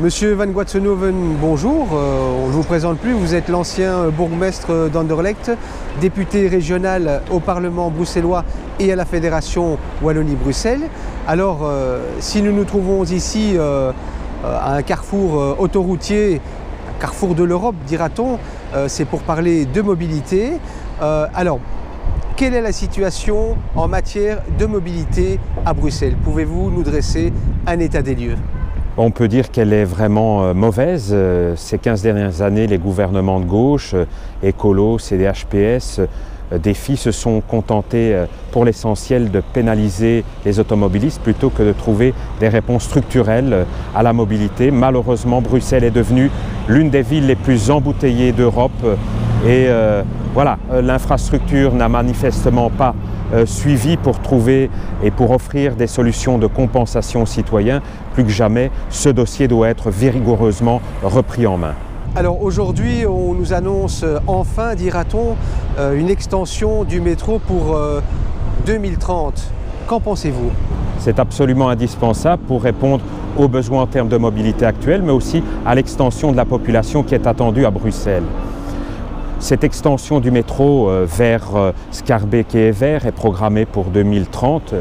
Monsieur Van Guatsenoven, bonjour. On ne vous présente plus, vous êtes l'ancien bourgmestre d'Anderlecht, député régional au Parlement bruxellois et à la Fédération Wallonie-Bruxelles. Alors, si nous nous trouvons ici à un carrefour autoroutier, un carrefour de l'Europe, dira-t-on, c'est pour parler de mobilité. Alors, quelle est la situation en matière de mobilité à Bruxelles? Pouvez-vous nous dresser un état des lieux? On peut dire qu'elle est vraiment mauvaise. Ces 15 dernières années, les gouvernements de gauche, écolo, CDH-PS, Défi se sont contentés pour l'essentiel de pénaliser les automobilistes plutôt que de trouver des réponses structurelles à la mobilité. Malheureusement, Bruxelles est devenue l'une des villes les plus embouteillées d'Europe et voilà, l'infrastructure n'a manifestement pas suivi pour trouver et pour offrir des solutions de compensation aux citoyens. Plus que jamais, ce dossier doit être vigoureusement repris en main. Alors aujourd'hui, on nous annonce enfin, dira-t-on, une extension du métro pour 2030. Qu'en pensez-vous? C'est absolument indispensable pour répondre aux besoins en termes de mobilité actuelle, mais aussi à l'extension de la population qui est attendue à Bruxelles. Cette extension du métro vers Schaerbeek et Evere est programmée pour 2030.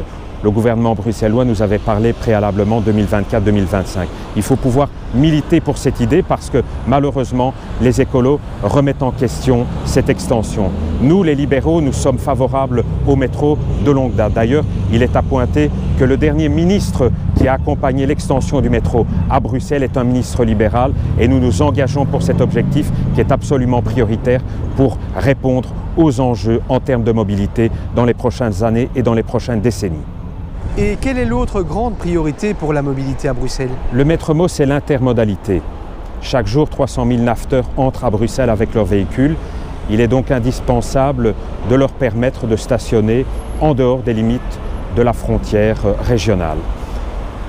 Le gouvernement bruxellois nous avait parlé préalablement 2024-2025. Il faut pouvoir militer pour cette idée parce que malheureusement, les écolos remettent en question cette extension. Nous, les libéraux, nous sommes favorables au métro de longue date. D'ailleurs, il est à pointer que le dernier ministre qui a accompagné l'extension du métro à Bruxelles est un ministre libéral et nous nous engageons pour cet objectif qui est absolument prioritaire pour répondre aux enjeux en termes de mobilité dans les prochaines années et dans les prochaines décennies. Et quelle est l'autre grande priorité pour la mobilité à Bruxelles? Le maître mot, c'est l'intermodalité. Chaque jour, 300 000 nafteurs entrent à Bruxelles avec leurs véhicules. Il est donc indispensable de leur permettre de stationner en dehors des limites de la frontière régionale.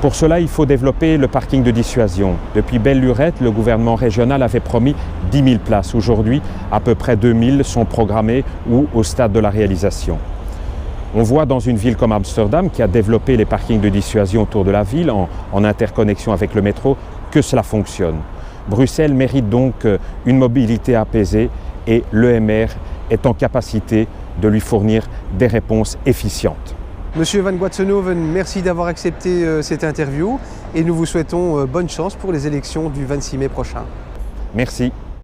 Pour cela, il faut développer le parking de dissuasion. Depuis belle-lurette, le gouvernement régional avait promis 10 000 places. Aujourd'hui, à peu près 2 000 sont programmées ou au stade de la réalisation. On voit dans une ville comme Amsterdam, qui a développé les parkings de dissuasion autour de la ville en interconnexion avec le métro, que cela fonctionne. Bruxelles mérite donc une mobilité apaisée et l'EMR est en capacité de lui fournir des réponses efficientes. Monsieur Van Guatsenoven, merci d'avoir accepté cette interview et nous vous souhaitons bonne chance pour les élections du 26 mai prochain. Merci.